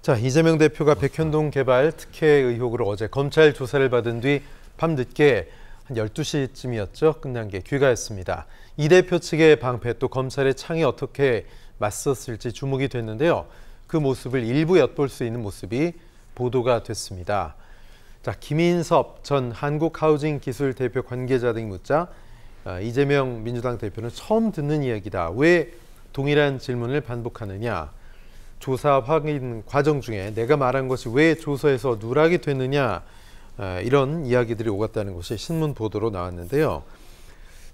자, 이재명 대표가 백현동 개발 특혜 의혹으로 어제 검찰 조사를 받은 뒤 밤늦게 한 12시쯤이었죠. 끝난 게 귀가했습니다. 이 대표 측의 방패 또 검찰의 창이 어떻게 맞섰을지 주목이 됐는데요. 그 모습을 일부 엿볼 수 있는 모습이 보도가 됐습니다. 자, 김인섭 전 한국하우징기술 대표 관계자 등이 묻자 이재명 민주당 대표는 처음 듣는 이야기다. 왜 동일한 질문을 반복하느냐. 조사 확인 과정 중에 내가 말한 것이 왜 조서에서 누락이 됐느냐 이런 이야기들이 오갔다는 것이 신문 보도로 나왔는데요.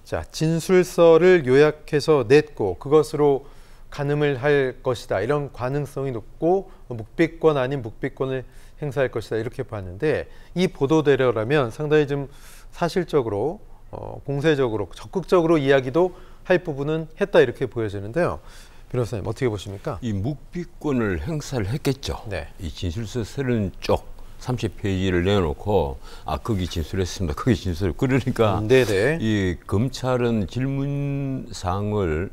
자, 진술서를 요약해서 냈고 그것으로 간음을 할 것이다. 이런 가능성이 높고 묵비권 아닌 묵비권을 행사할 것이다. 이렇게 봤는데 이 보도대로라면 상당히 좀 사실적으로 공세적으로 적극적으로 이야기도 할 부분은 했다 이렇게 보여지는데요. 변호사님 어떻게 보십니까? 이 묵비권을 행사를 했겠죠. 네. 이 진술서 30쪽 30페이지를 내놓고 거기 진술했습니다. 거기 진술. 그러니까 네네. 이 검찰은 질문 사항을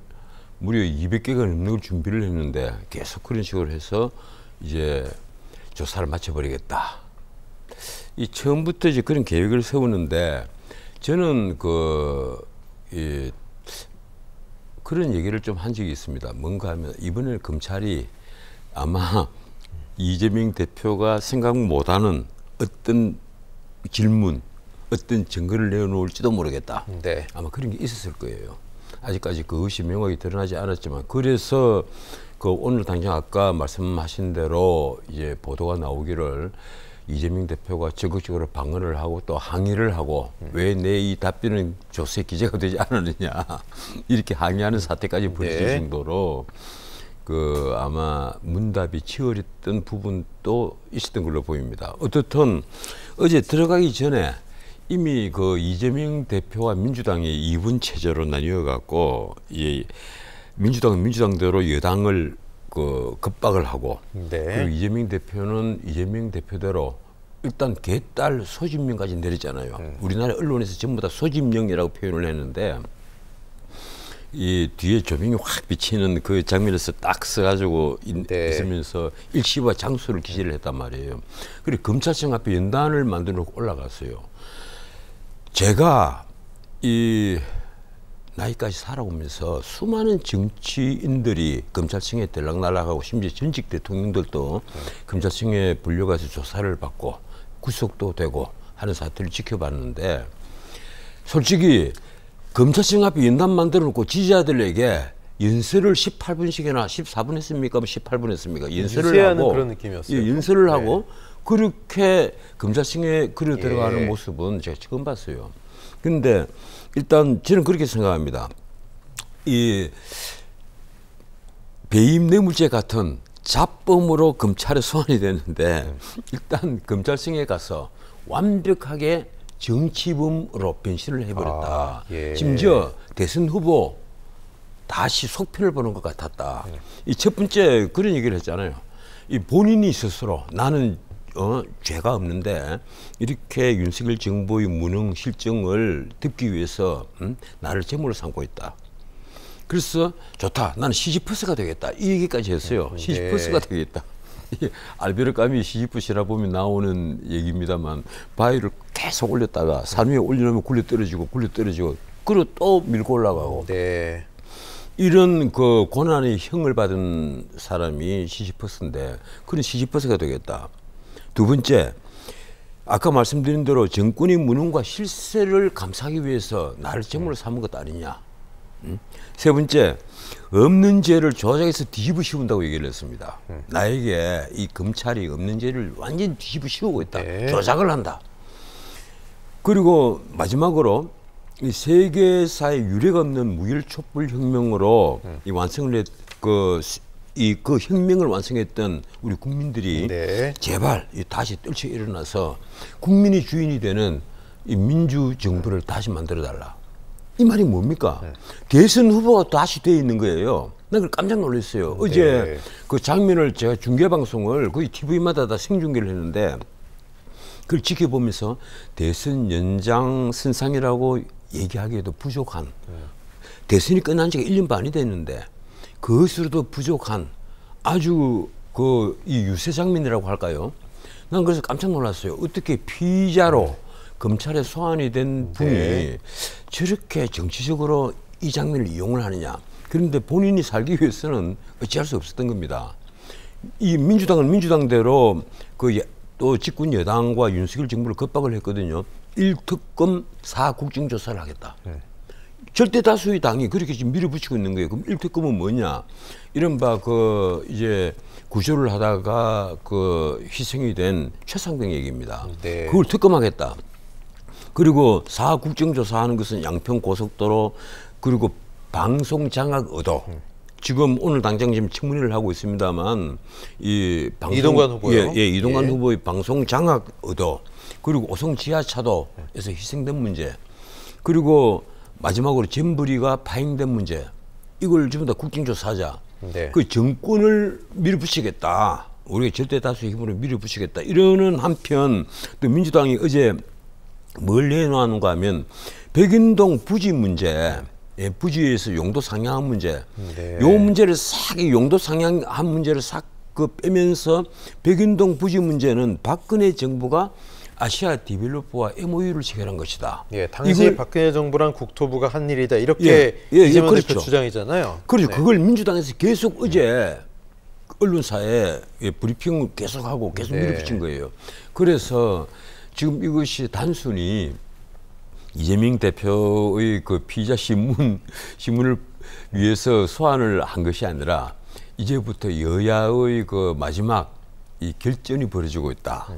무려 200개가 넘는 걸 준비를 했는데 계속 그런 식으로 해서 이제 조사를 마쳐버리겠다. 이 처음부터 이제 그런 계획을 세우는데 저는 그런 얘기를 좀 한 적이 있습니다. 뭔가 하면 이번에 검찰이 아마 이재명 대표가 생각 못하는 어떤 질문, 어떤 증거를 내놓을지도 모르겠다. 네. 아마 그런 게 있었을 거예요. 아직까지 그것이 명확히 드러나지 않았지만 그래서 오늘 당장 아까 말씀하신 대로 이제 보도가 나오기를 이재명 대표가 적극적으로 방어를 하고 또 항의를 하고 왜 내 이 답변은 조서에 기재가 되지 않았느냐 이렇게 항의하는 사태까지 벌어질 네. 정도로 아마 문답이 치열했던 부분도 있었던 걸로 보입니다. 어떻든 어제 들어가기 전에 이미 이재명 대표와 민주당이 2분 체제로 나뉘어 갖고 이 민주당은 민주당대로 여당을 겁박을 하고 네. 그리고 이재명 대표는 이재명 대표대로 일단 개딸 소집령까지 내렸잖아요. 우리나라 언론에서 전부 다 소집령이라고 표현을 했는데 이 뒤에 조명이 확 비치는 그 장면에서 딱 써가지고 네. 있으면서 일시와 장소를 기재를 했단 말이에요. 그리고 검찰청 앞에 연단을 만들어 놓고 올라갔어요. 제가 이 나이까지 살아오면서 수많은 정치인들이 검찰청에 들락날락하고 심지어 전직 대통령들도 검찰청에 불려가서 조사를 받고 구속도 되고 하는 사태를 지켜봤는데 솔직히 검찰청 앞에 연단 만들어 놓고 지지자들에게 연설을 18분씩이나 14분 했습니까? 18분 했습니까? 연설을 하고 그런 느낌이었어요. 예, 연설을 네. 하고 그렇게 검찰청에 들어가는 모습은 제가 처음 봤어요. 근데 일단 저는 그렇게 생각합니다. 이 배임 뇌물죄 같은 잡범으로 검찰에 소환이 되는데 일단 검찰청에 가서 완벽하게 정치범으로 변신을 해버렸다. 예. 심지어 대선 후보 다시 속편을 보는 것 같았다. 이 첫 번째 그런 얘기를 했잖아요. 이 본인이 스스로 나는 죄가 없는데 이렇게 윤석열 정부의 무능 실정을 덮기 위해서 나를 제물로 삼고 있다. 그래서 좋다. 나는 시지퍼스가 되겠다. 이 얘기까지 했어요. 네. 시지퍼스가 되겠다. 알베르 까뮈 시지퍼스라 보면 나오는 얘기입니다만 바위를 계속 올렸다가 산 위에 올려놓으면 굴려 떨어지고 그리고 또 밀고 올라가고 네. 이런 고난의 형을 받은 사람이 시지퍼스인데 그런 시지퍼스가 되겠다. 두 번째, 아까 말씀드린 대로 정권의 무능과 실세를 감싸기 위해서 나를 제물로 삼은 것 아니냐. 세 번째, 없는 죄를 조작해서 뒤집어 씌운다고 얘기를 했습니다. 나에게 이 검찰이 없는 죄를 완전히 뒤집어 씌우고 있다. 네. 조작을 한다. 그리고 마지막으로 이 세계사에 유례가 없는 무혈 촛불 혁명으로 이 완성을 했 그 혁명을 완성했던 우리 국민들이 네. 제발 다시 떨쳐 일어나서 국민이 주인이 되는 이 민주정부를 다시 만들어달라. 이 말이 뭡니까? 대선 후보가 다시 돼 있는 거예요. 난 그걸 깜짝 놀랐어요. 어제 그 장면을 제가 중계방송을 거의 TV마다 다 생중계를 했는데 그걸 지켜보면서 대선 연장선상이라고 얘기하기에도 부족한 대선이 끝난 지가 1년 반이 됐는데 그것으로도 부족한 아주 이 유세 장면이라고 할까요? 난 그래서 깜짝 놀랐어요. 어떻게 피의자로 검찰에 소환이 된 분이 네. 저렇게 정치적으로 이 장면을 이용을 하느냐. 그런데 본인이 살기 위해서는 어찌할 수 없었던 겁니다. 이 민주당은 민주당대로 또 집권 여당과 윤석열 정부를 겁박을 했거든요. 1특검 4국정조사를 하겠다. 네. 절대 다수의 당이 그렇게 지금 밀어붙이고 있는 거예요. 그럼 1특검은 뭐냐? 이른바 이제 구조를 하다가 희생이 된 최상병 얘기입니다. 네. 그걸 특검하겠다. 그리고 4국정조사하는 것은 양평 고속도로 그리고 방송 장악 의도. 지금 오늘 당장 지금 청문회를 하고 있습니다만 이동관 후보요. 예, 이동관 후보의 방송 장악 의도 그리고 오송 지하차도에서 희생된 문제 그리고 마지막으로 잼버리가 파행된 문제 이걸 전부 다 국정조사하자. 네. 그 정권을 밀어붙이겠다. 우리가 절대 다수의 힘으로 밀어붙이겠다. 이러는 한편 또 민주당이 어제 뭘 내놓았는가 하면 백인동 부지 문제. 예, 부지에서 용도 상향한 문제, 네. 요 문제를 싹 용도 상향한 문제를 싹 빼면서 백인동 부지 문제는 박근혜 정부가 아시아 디벨로퍼와 MOU를 체결한 것이다. 예, 당시 박근혜 정부랑 국토부가 한 일이다. 이렇게 예, 이재명 그렇죠. 대표 주장이잖아요. 그렇죠. 네. 그걸 민주당에서 계속 어제 언론사에 브리핑을 계속하고 계속 네. 밀어붙인 거예요. 그래서 지금 이것이 단순히 이재명 대표의 피의자 신문을 위해서 소환을 한 것이 아니라 이제부터 여야의 마지막 이 결전이 벌어지고 있다.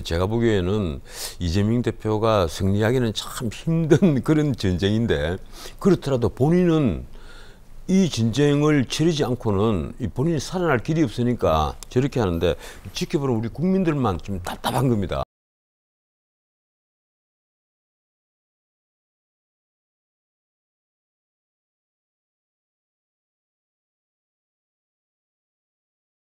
제가 보기에는 이재명 대표가 승리하기는 참 힘든 그런 전쟁인데 그렇더라도 본인은 이 전쟁을 치르지 않고는 본인이 살아날 길이 없으니까 저렇게 하는데 지켜보는 우리 국민들만 좀 답답한 겁니다.